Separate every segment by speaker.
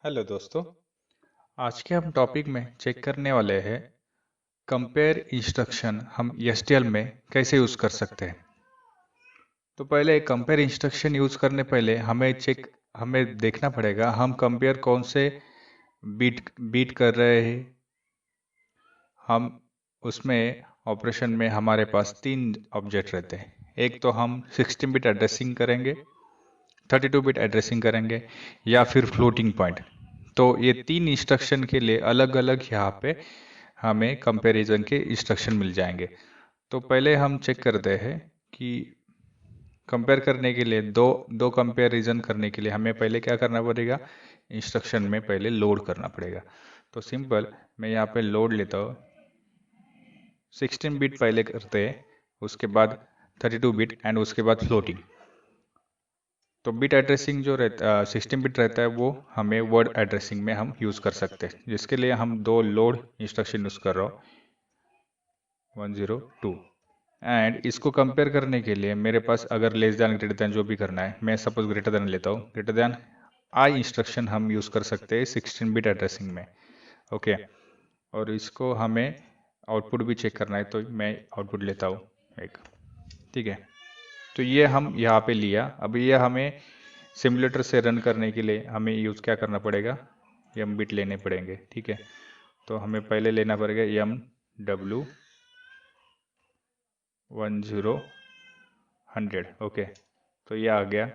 Speaker 1: Hello दोस्तों। आज के हम टॉपिक में चेक करने वाले हैं कंपेयर इंस्ट्रक्शन हम एसटीएल में कैसे यूज़ कर सकते हैं। तो पहले कंपेयर इंस्ट्रक्शन यूज़ करने पहले हमें देखना पड़ेगा हम कंपेयर कौन से बीट बीट कर रहे हैं। हम उसमें ऑपरेशन में हमारे पास तीन ऑब्जेक्ट रहते हैं। एक तो हम 16 बिट एड्रेसिंग करेंगे, 32 बिट एड्रेसिंग करेंगे या फिर फ्लोटिंग पॉइंट। तो ये तीन इंस्ट्रक्शन के लिए अलग अलग यहाँ पे हमें कंपैरिजन के इंस्ट्रक्शन मिल जाएंगे। तो पहले हम चेक करते हैं कि कंपेयर करने के लिए दो दो कंपैरिजन करने के लिए हमें पहले क्या करना पड़ेगा, इंस्ट्रक्शन में पहले लोड करना पड़ेगा। तो सिंपल मैं यहाँ पे लोड लेता हूँ। 16 बिट पहले करते हैं, उसके बाद 32 बिट एंड उसके बाद फ्लोटिंग। तो बिट एड्रेसिंग जो रहता 16 बिट रहता है वो हमें वर्ड एड्रेसिंग में हम यूज़ कर सकते हैं, जिसके लिए हम दो लोड इंस्ट्रक्शन यूज़ कर रहा हूँ 102। एंड इसको कंपेयर करने के लिए मेरे पास अगर लेस दैन ग्रेटर दैन जो भी करना है, मैं सपोज ग्रेटर दैन लेता हूँ। ग्रेटर दैन आई इंस्ट्रक्शन हम यूज़ कर सकते हैं 16 बिट एड्रेसिंग में। ओके, और इसको हमें आउटपुट भी चेक करना है, तो मैं आउटपुट लेता हूँ एक। ठीक है, तो ये हम यहाँ पे लिया। अब ये हमें सिमुलेटर से रन करने के लिए हमें यूज़ क्या करना पड़ेगा, एम बिट लेने पड़ेंगे। ठीक है, तो हमें पहले लेना पड़ेगा MW 10 100। ओके, तो ये आ गया।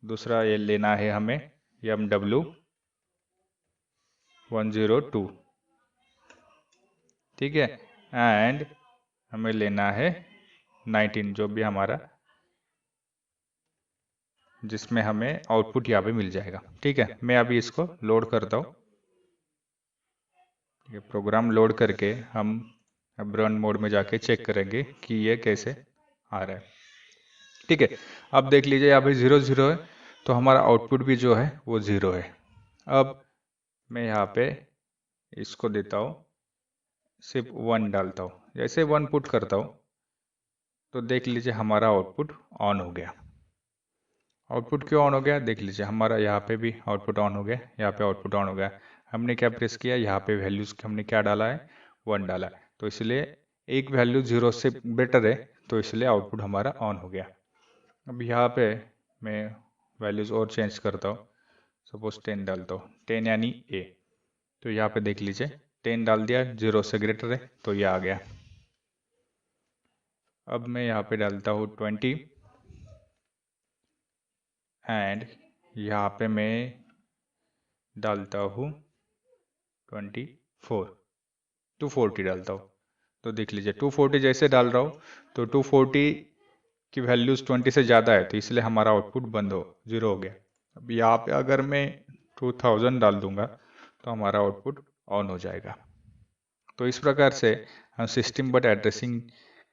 Speaker 1: दूसरा ये लेना है हमें MW 102। ठीक है, एंड हमें लेना है 19 जो भी हमारा, जिसमें हमें आउटपुट यहाँ पे मिल जाएगा। ठीक है, मैं अभी इसको लोड करता हूँ। ये प्रोग्राम लोड करके हम अब रन मोड में जाके चेक करेंगे कि ये कैसे आ रहा है। ठीक है, अब देख लीजिए यहाँ पे 0 0 है, तो हमारा आउटपुट भी जो है वो 0 है। अब मैं यहाँ पे इसको देता हूँ, सिर्फ 1 डालता हूँ। जैसे 1 पुट करता हूँ तो देख लीजिए हमारा आउटपुट ऑन हो गया। आउटपुट क्यों ऑन हो गया, देख लीजिए हमारा यहाँ पे भी आउटपुट ऑन हो गया, यहाँ पे आउटपुट ऑन हो गया। हमने क्या प्रेस किया, यहाँ पे वैल्यूज हमने क्या डाला है, 1 डाला है, तो इसलिए एक वैल्यू 0 से बेटर है, तो इसलिए आउटपुट हमारा ऑन हो गया। अब यहाँ पे मैं वैल्यूज और चेंज करता हूँ, सपोज 10 डालता हूँ, 10 यानी ए। तो यहाँ पे देख लीजिए 10 डाल दिया, 0 से ग्रेटर है, तो ये आ गया। अब मैं यहाँ पे डालता हूँ 20 एंड यहाँ पे मैं डालता हूँ 24, 240 डालता हूँ। तो देख लीजिए 240 जैसे डाल रहा हूँ तो 240 की वैल्यूज 20 से ज़्यादा है, तो इसलिए हमारा आउटपुट बंद हो 0 हो गया। अब यहाँ पे अगर मैं 2000 डाल दूंगा तो हमारा आउटपुट ऑन हो जाएगा। तो इस प्रकार से हम सिस्टम बट एड्रेसिंग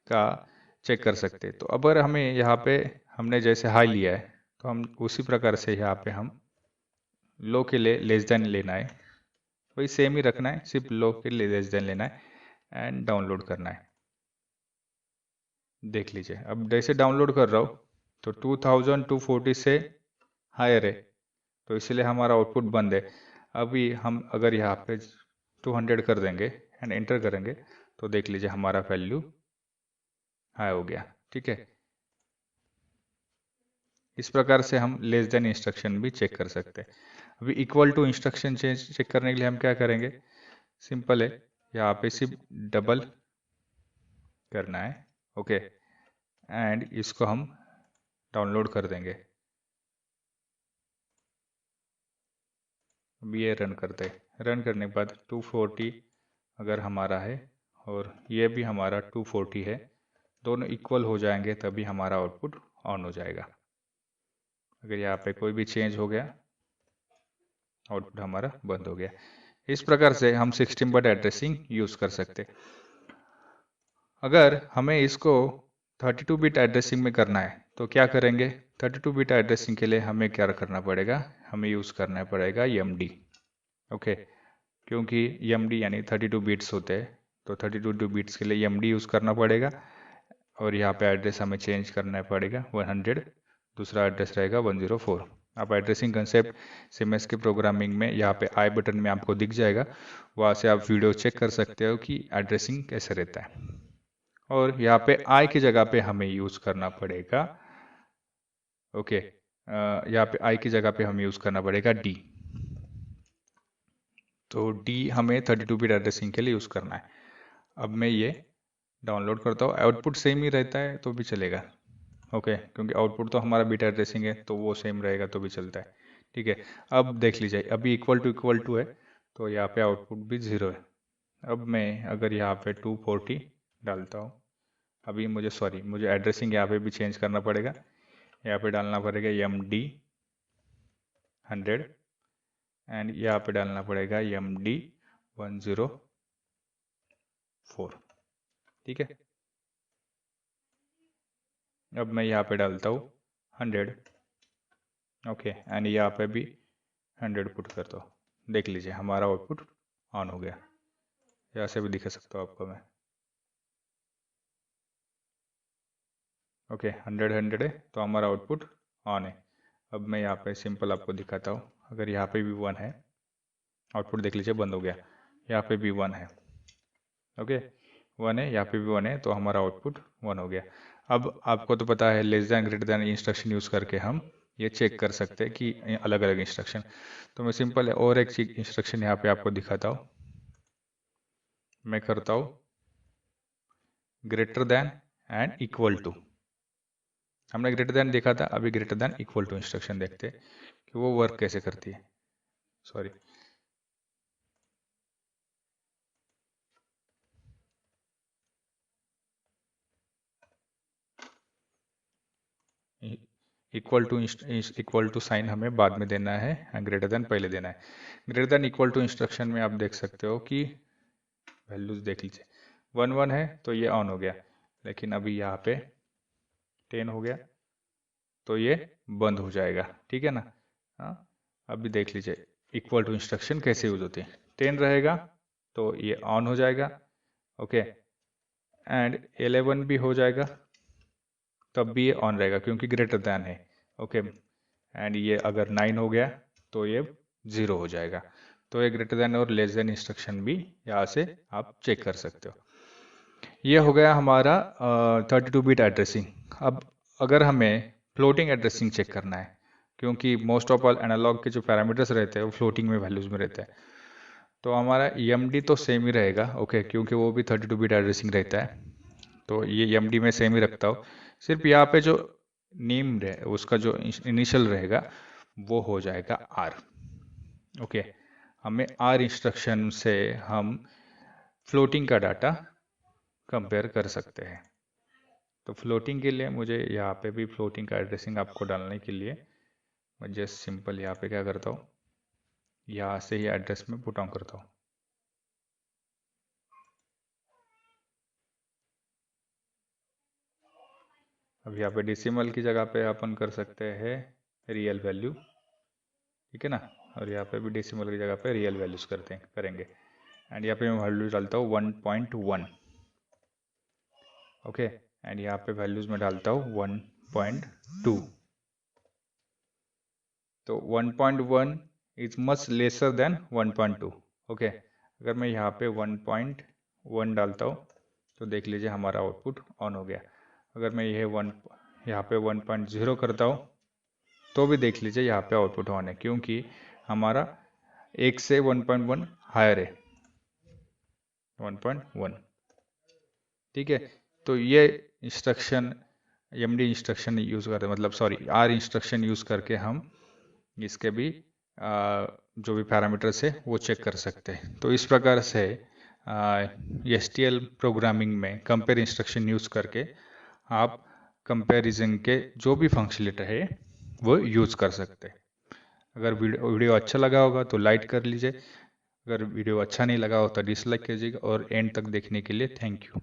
Speaker 1: का चेक कर सकते हैं। तो अगर हमें यहाँ पे हमने जैसे हाई लिया है, तो हम उसी प्रकार से यहाँ पे हम लो के लिए लेस देन लेना है, वही सेम ही रखना है, सिर्फ लो के लिए लेस देन लेना है एंड डाउनलोड करना है। देख लीजिए अब जैसे डाउनलोड कर रहा हूँ तो 2240 से हायर है, तो इसलिए हमारा आउटपुट बंद है। अभी हम अगर यहाँ पे 200 कर देंगे एंड एंटर करेंगे तो देख लीजिए हमारा वैल्यू हाई हो गया। ठीक है, इस प्रकार से हम लेस देन इंस्ट्रक्शन भी चेक कर सकते हैं। अभी इक्वल टू इंस्ट्रक्शन चेक करने के लिए हम क्या करेंगे, सिंपल है, यहाँ पे सिर्फ डबल करना है। ओके, एंड इसको हम डाउनलोड कर देंगे। अब ये रन करते हैं, रन करने के बाद 240 अगर हमारा है और ये भी हमारा 240 है, दोनों इक्वल हो जाएंगे तभी हमारा आउटपुट ऑन हो जाएगा। अगर यहाँ पे कोई भी चेंज हो गया, आउटपुट हमारा बंद हो गया। इस प्रकार से हम 16 बिट एड्रेसिंग यूज़ कर सकते हैं। अगर हमें इसको 32 बिट एड्रेसिंग में करना है तो क्या करेंगे, 32 बिट एड्रेसिंग के लिए हमें क्या करना पड़ेगा, हमें यूज़ करना पड़ेगा MD। ओके, क्योंकि MD यानी 32 बिट्स होते हैं, तो 32 बिट्स के लिए MD यूज़ करना पड़ेगा। और यहाँ पे एड्रेस हमें चेंज करना पड़ेगा 100, दूसरा एड्रेस रहेगा 104। आप एड्रेसिंग कंसेप्ट CMS के प्रोग्रामिंग में यहाँ पे आई बटन में आपको दिख जाएगा, वहाँ से आप वीडियो चेक कर सकते हो कि एड्रेसिंग कैसे रहता है। और यहाँ पे आई की जगह पे हमें यूज़ करना पड़ेगा, ओके, यहाँ पे आई की जगह पे हमें यूज़ करना पड़ेगा डी। तो डी हमें 32 बिट एड्रेसिंग के लिए यूज़ करना है। अब मैं ये डाउनलोड करता हूँ, आउटपुट सेम ही रहता है तो भी चलेगा, ओके, क्योंकि आउटपुट तो हमारा बिट एड्रेसिंग है तो वो सेम रहेगा तो भी चलता है, ठीक है। अब देख लीजिए, अभी इक्वल टू है तो यहाँ पे आउटपुट भी 0 है। अब मैं अगर यहाँ पे 240 डालता हूँ, अभी मुझे एड्रेसिंग यहाँ पे भी चेंज करना पड़ेगा। यहाँ पे डालना पड़ेगा MD 100 एंड यहाँ पे डालना पड़ेगा MD 104, ठीक है। अब मैं यहाँ पे डालता हूँ 100, ओके, एंड यहाँ पे भी 100 पुट करता हूँ। देख लीजिए हमारा आउटपुट ऑन हो गया। यहाँ से भी दिखा सकता हूँ आपको मैं, ओके, 100 है तो हमारा आउटपुट ऑन है। अब मैं यहाँ पे सिंपल आपको दिखाता हूँ, अगर यहाँ पे भी 1 है, आउटपुट देख लीजिए बंद हो गया। यहाँ पे भी 1 है, ओके, 1 है, यहाँ पे भी 1 है तो हमारा आउटपुट 1 हो गया। अब आपको तो पता है less than greater than instruction use करके हम ये चेक कर सकते हैं कि अलग अलग इंस्ट्रक्शन। तो मैं सिंपल और एक इंस्ट्रक्शन यहाँ पे आपको दिखाता हूँ। मैं करता हूँ greater than and equal to. हमने ग्रेटर दैन देखा था, अभी greater than equal to instruction देखते हैं कि वो वर्क कैसे करती है। सॉरी, इक्वल टू साइन हमें बाद में देना है, ग्रेटर देन पहले देना है। Greater than equal to instruction में आप देख सकते हो कि वैल्यूज देख लीजिए, 1 है तो ये ऑन हो गया, लेकिन अभी यहाँ पे 10 हो गया तो ये बंद हो जाएगा, ठीक है ना। हाँ, अभी देख लीजिए इक्वल टू इंस्ट्रक्शन कैसे यूज होती है। 10 रहेगा तो ये ऑन हो जाएगा, ओके, एंड 11 भी हो जाएगा तब भी ये ऑन रहेगा क्योंकि ग्रेटर दैन है, ओके, एंड ये अगर 9 हो गया तो ये 0 हो जाएगा। तो ये ग्रेटर दैन और लेस दैन इंस्ट्रक्शन भी यहाँ से आप चेक कर सकते हो। ये हो गया हमारा 32 बिट एड्रेसिंग। अब अगर हमें फ्लोटिंग एड्रेसिंग चेक करना है, क्योंकि मोस्ट ऑफ ऑल एनालॉग के जो पैरामीटर्स रहते हैं वो फ्लोटिंग में वैल्यूज में रहते हैं, तो हमारा EMD तो सेम ही रहेगा, ओके, क्योंकि वो भी 32 बिट एड्रेसिंग रहता है तो ये EMD में सेम ही रखता हूँ। सिर्फ यहाँ पे जो नेम रहे उसका जो इनिशियल रहेगा वो हो जाएगा R, ओके। हमें R इंस्ट्रक्शन से हम फ्लोटिंग का डाटा कंपेयर कर सकते हैं। तो फ्लोटिंग के लिए मुझे यहाँ पे भी फ्लोटिंग का एड्रेसिंग आपको डालने के लिए मैं जस्ट सिंपल यहाँ पे क्या करता हूँ, यहाँ से ही एड्रेस में पुट ऑन करता हूँ। अब यहाँ पे डेसिमल की जगह पे अपन कर सकते हैं रियल वैल्यू, ठीक है ना, और यहाँ पे भी डेसिमल की जगह पे रियल वैल्यूज करेंगे। एंड यहाँ पे मैं वैल्यू डालता हूँ 1.1, ओके, एंड यहाँ पे वैल्यूज में डालता हूँ 1.2। तो 1.1 is much lesser than 1.2, okay. अगर मैं यहाँ पे 1.1 डालता हूँ तो देख लीजिए हमारा आउटपुट ऑन हो गया। अगर मैं यहाँ पे 1.0 करता हूँ तो भी देख लीजिए यहाँ पे आउटपुट ऑन है, क्योंकि हमारा 1 से 1.1 हायर है, 1.1, ठीक है। तो ये इंस्ट्रक्शन MD इंस्ट्रक्शन यूज़ करते हैं, मतलब सॉरी R इंस्ट्रक्शन यूज़ करके हम इसके भी जो भी पैरामीटर्स है वो चेक कर सकते हैं। तो इस प्रकार से STL प्रोग्रामिंग में कंपेयर इंस्ट्रक्शन यूज़ करके आप कंपैरिजन के जो भी फंक्शनलिटी है वो यूज़ कर सकते हैं। अगर वीडियो अच्छा लगा होगा तो लाइक कर लीजिए, अगर वीडियो अच्छा नहीं लगा हो तो डिसलाइक कीजिएगा, और एंड तक देखने के लिए थैंक यू।